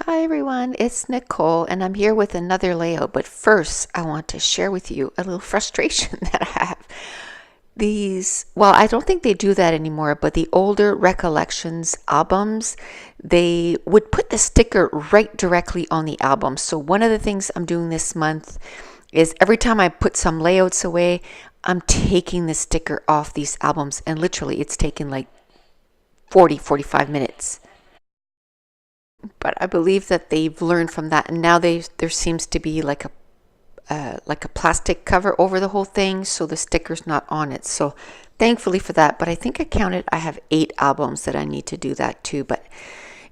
Hi everyone, it's Nicole and I'm here with another layout, but first I want to share with you a little frustration that I have. Well, I don't think they do that anymore, but the older Recollections albums, they would put the sticker right directly on the album. So one of the things I'm doing this month is every time I put some layouts away, I'm taking the sticker off these albums, and literally it's taken like 45 minutes. But I believe that they've learned from that, and now there seems to be like a plastic cover over the whole thing, so the sticker's not on it. So thankfully for that. But I think I have 8 albums that I need to do that too. But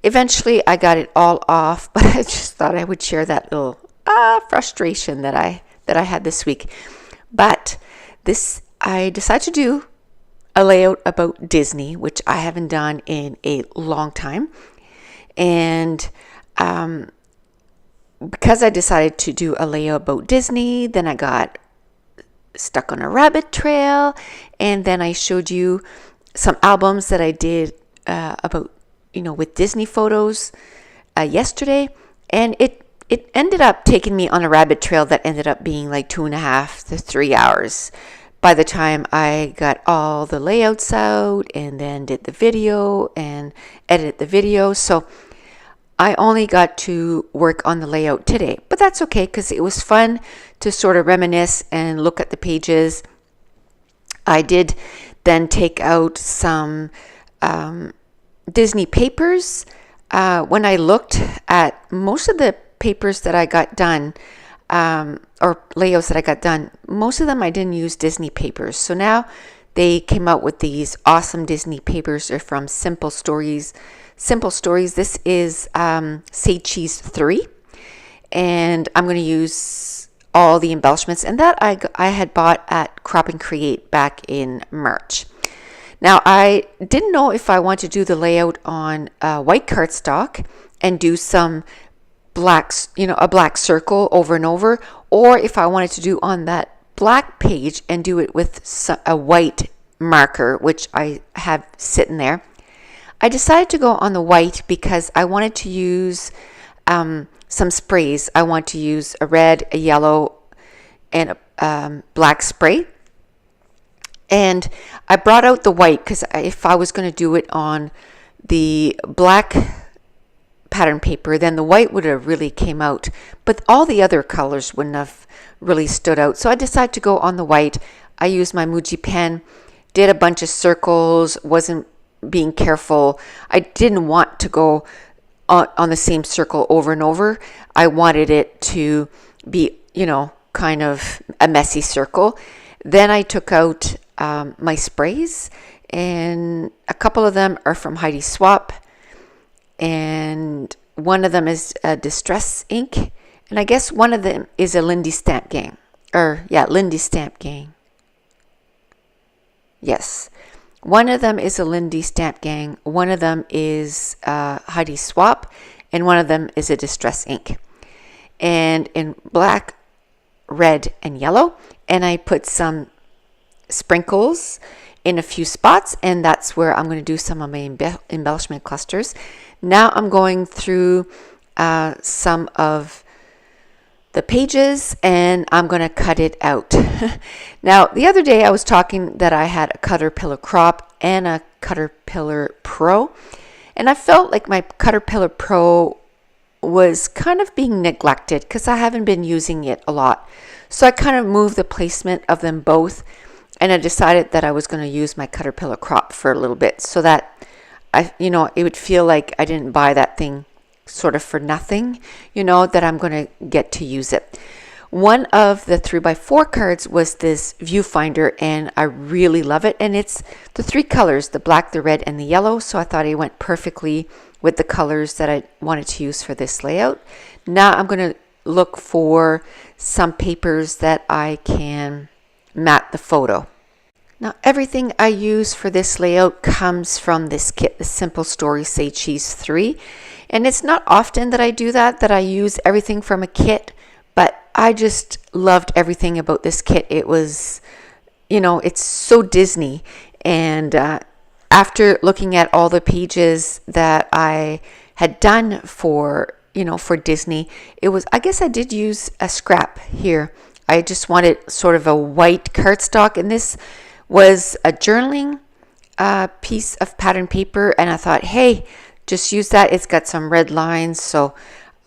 eventually I got it all off. But I just thought I would share that little frustration that I had this week. But I decided to do a layout about Disney, which I haven't done in a long time. And because I decided to do a layout about Disney, then I got stuck on a rabbit trail, and then I showed you some albums that I did about, with Disney photos yesterday, and it ended up taking me on a rabbit trail that ended up being like 2.5 to 3 hours by the time I got all the layouts out and then did the video and edited the video. So I only got to work on the layout today, but that's okay because it was fun to sort of reminisce and look at the pages. I did then take out some Disney papers. When I looked at most of the papers that I got done, or layouts that I got done, most of them I didn't use Disney papers. So now they came out with these awesome Disney papers. They're from Simple Stories. This is Say Cheese 3, and I'm going to use all the embellishments, and that I had bought at Crop and Create back in March. Now I didn't know if I want to do the layout on white cardstock and do some blacks, a black circle over and over, or if I wanted to do on that black page and do it with a white marker, which I have sitting there. I decided to go on the white because I wanted to use some sprays. I want to use a red, a yellow, and a black spray. And I brought out the white because if I was going to do it on the black pattern paper, then the white would have really came out. But all the other colors wouldn't have really stood out. So I decided to go on the white. I used my Muji pen, did a bunch of circles, wasn't being careful. I didn't want to go on the same circle over and over. I wanted it to be, kind of a messy circle. Then I took out my sprays, and a couple of them are from Heidi Swap, and one of them is a Distress ink, and I guess one of them is a Lindy Stamp Gang. Lindy Stamp Gang. Yes. One of them is a Lindy Stamp Gang, one of them is Heidi Swap, and one of them is a Distress ink. And in black, red, and yellow. And I put some sprinkles in a few spots, and that's where I'm going to do some of my embellishment clusters. Now I'm going through some of the pages, and I'm going to cut it out. Now, the other day I was talking that I had a Caterpillar Crop and a Caterpillar Pro, and I felt like my Caterpillar Pro was kind of being neglected because I haven't been using it a lot. So I kind of moved the placement of them both, and I decided that I was going to use my Caterpillar Crop for a little bit so that it would feel like I didn't buy that thing sort of for nothing, that I'm going to get to use it. One of the 3x4 cards was this viewfinder, and I really love it. And it's the 3 colors, the black, the red, and the yellow. So I thought it went perfectly with the colors that I wanted to use for this layout. Now I'm going to look for some papers that I can mat the photo. Now everything I use for this layout comes from this kit, the Simple Story Say Cheese 3. And it's not often that I do that I use everything from a kit, but I just loved everything about this kit. It was, it's so Disney. And after looking at all the pages that I had done for, for Disney. It was, I guess I did use a scrap here. I just wanted sort of a white cardstock, and this was a journaling piece of pattern paper, and I thought, hey, just use that. It's got some red lines, so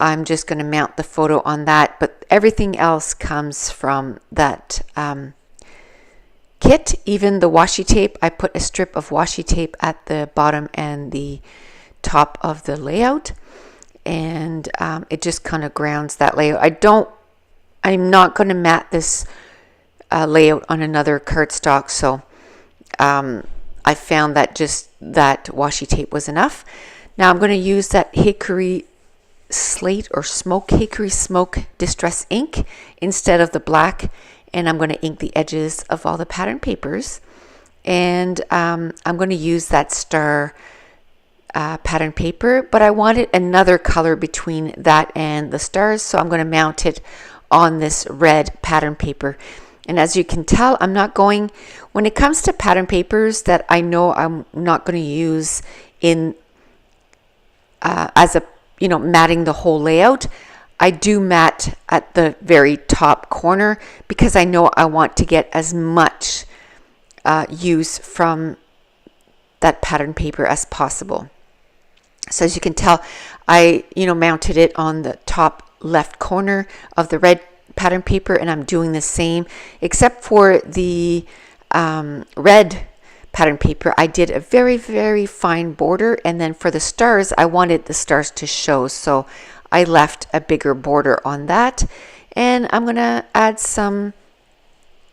I'm just going to mount the photo on that. But everything else comes from that kit. Even the washi tape, I put a strip of washi tape at the bottom and the top of the layout, and it just kind of grounds that layout. I'm not going to mat this layout on another cardstock, so I found that just that washi tape was enough. Now I'm going to use that hickory slate or hickory smoke distress ink instead of the black, and I'm going to ink the edges of all the pattern papers. And I'm going to use that star pattern paper, but I wanted another color between that and the stars, so I'm going to mount it on this red pattern paper. And as you can tell, I'm not going, when it comes to pattern papers that I know I'm not going to use in as a matting the whole layout, I do mat at the very top corner because I know I want to get as much use from that pattern paper as possible. So as you can tell, I mounted it on the top left corner of the red pattern paper, and I'm doing the same, except for the red pattern paper. I did a very, very fine border, and then for the stars, I wanted the stars to show, so I left a bigger border on that. And I'm going to add some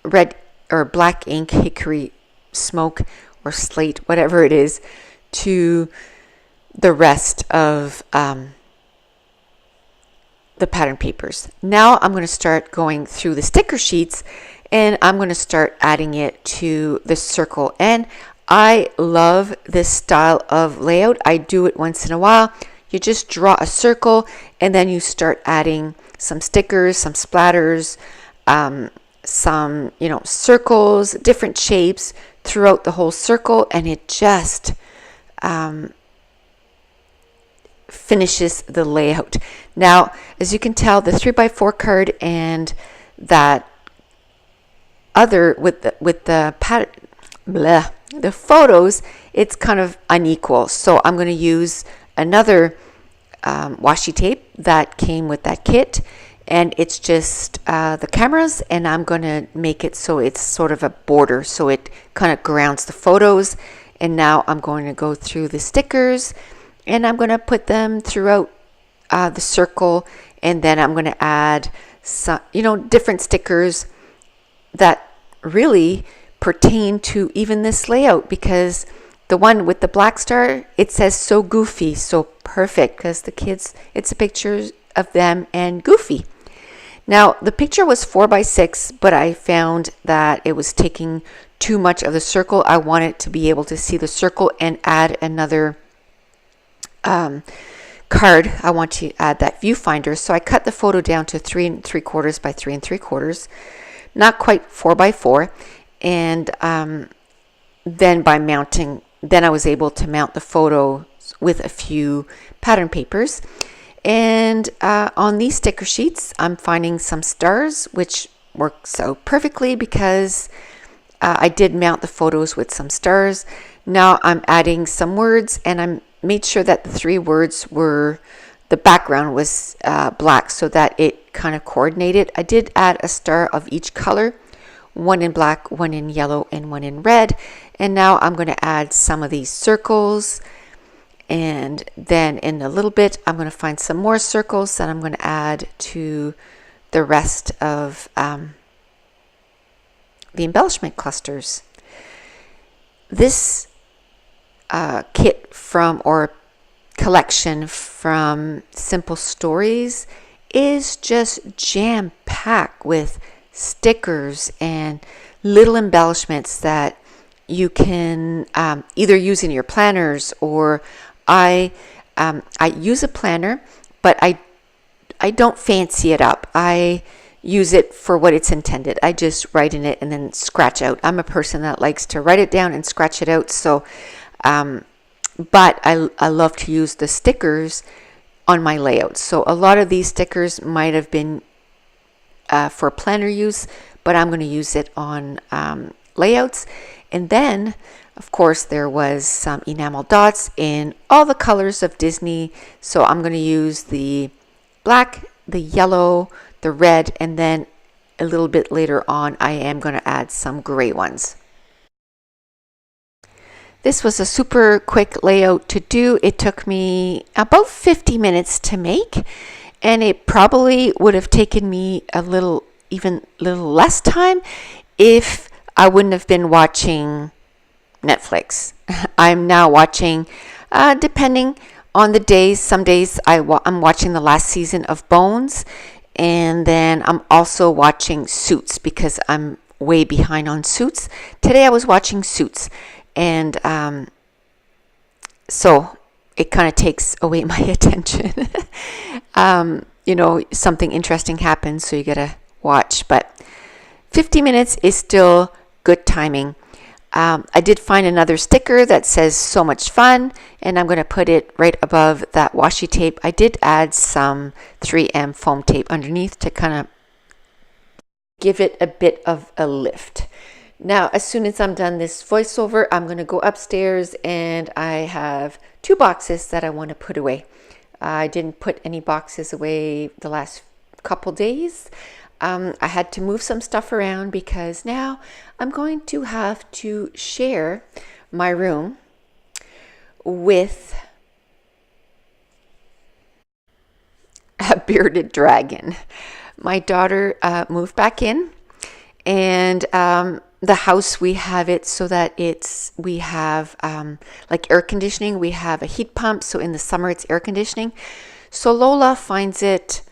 red or black ink, hickory smoke or slate, whatever it is, to the rest of the pattern papers. Now I'm going to start going through the sticker sheets, and I'm going to start adding it to the circle. And I love this style of layout. I do it once in a while. You just draw a circle, and then you start adding some stickers, some splatters, some circles, different shapes throughout the whole circle, and it just finishes the layout. Now, as you can tell, the 3x4 card and that other with the photos, it's kind of unequal. So I'm going to use another washi tape that came with that kit, and it's just the cameras, and I'm going to make it so it's sort of a border, so it kind of grounds the photos. And now I'm going to go through the stickers, and I'm going to put them throughout the circle, and then I'm going to add some, different stickers that really pertain to even this layout, because the one with the black star, it says so goofy, so perfect, because the kids, it's a picture of them and Goofy. Now, the picture was 4x6, but I found that it was taking too much of the circle. I wanted to be able to see the circle and add another card. I want to add that viewfinder, so I cut the photo down to 3 3/4 by 3 3/4, not quite 4x4, and then by mounting, then I was able to mount the photo with a few pattern papers. And on these sticker sheets, I'm finding some stars, which works out perfectly because I did mount the photos with some stars. Now I'm adding some words, and I made sure that the 3 words were, the background was black, so that it kind of coordinated. I did add a star of each color, one in black, one in yellow, and one in red. And now I'm going to add some of these circles, and then in a little bit I'm going to find some more circles that I'm going to add to the rest of the embellishment clusters. This kit from, or collection from Simple Stories, is just jam-packed with stickers and little embellishments that you can either use in your planners, or I use a planner, but I don't fancy it up. I use it for what it's intended. I just write in it and then scratch out. I'm a person that likes to write it down and scratch it out. So, but I love to use the stickers on my layout. So a lot of these stickers might have been for planner use, but I'm going to use it on layouts. And then, of course, there was some enamel dots in all the colors of Disney. So I'm going to use the black, the yellow, the red, and then a little bit later on, I am going to add some gray ones. This was a super quick layout to do. It took me about 50 minutes to make, and it probably would have taken me even a little less time if I wouldn't have been watching Netflix. I'm now watching, depending on the days, some days I'm watching the last season of Bones, and then I'm also watching Suits because I'm way behind on Suits. Today I was watching Suits, and so it kind of takes away my attention. You know, something interesting happens, so you gotta watch. But 50 minutes is still good timing. I did find another sticker that says "so much fun," and I'm going to put it right above that washi tape. I did add some 3M foam tape underneath to kind of give it a bit of a lift. Now, as soon as I'm done this voiceover, I'm going to go upstairs, and I have 2 boxes that I want to put away. I didn't put any boxes away the last couple days. I had to move some stuff around because now I'm going to have to share my room with a bearded dragon. My daughter moved back in, and the house, we have it so that we have like air conditioning. We have a heat pump, so in the summer it's air conditioning. So Lola finds it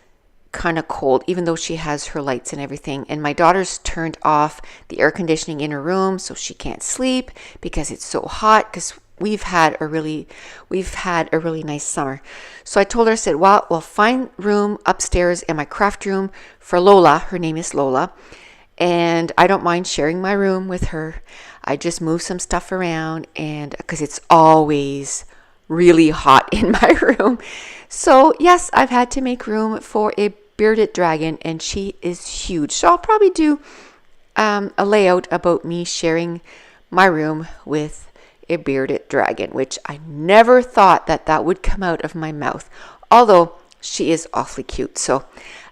kind of cold, even though she has her lights and everything. And my daughter's turned off the air conditioning in her room, so she can't sleep because it's so hot. Because we've had a really nice summer. So I told her, I said, well, we'll find room upstairs in my craft room for Lola. Her name is Lola, and I don't mind sharing my room with her. I just move some stuff around, and because it's always really hot in my room. So yes, I've had to make room for a bearded dragon, and she is huge. So I'll probably do a layout about me sharing my room with a bearded dragon, which I never thought that would come out of my mouth, although she is awfully cute. So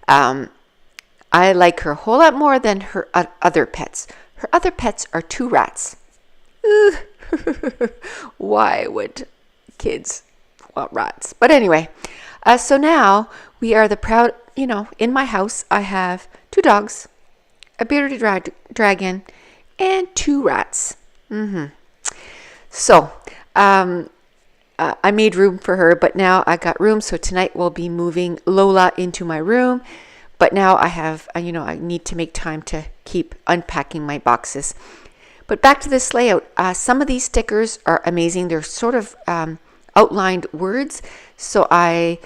I like her a whole lot more than her other pets. Her other pets are 2 rats. Why would kids want rats? But anyway, so now we are the proud, in my house I have 2 dogs, a bearded dragon, and 2 rats. So I made room for her, but now I got room. So tonight we'll be moving Lola into my room. But now I have, I need to make time to keep unpacking my boxes. But back to this layout. Some of these stickers are amazing. They're sort of outlined words. So I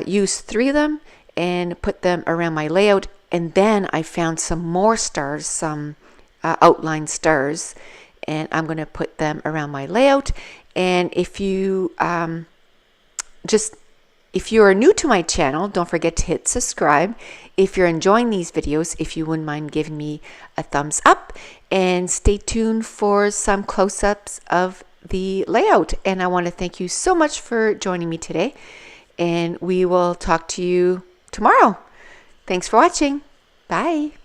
used 3 of them and put them around my layout. And then I found some more stars, some outlined stars. And I'm going to put them around my layout. And if you if you are new to my channel, don't forget to hit subscribe. If you're enjoying these videos, if you wouldn't mind giving me a thumbs up, and stay tuned for some close-ups of the layout. And I want to thank you so much for joining me today, and we will talk to you tomorrow. Thanks for watching. Bye.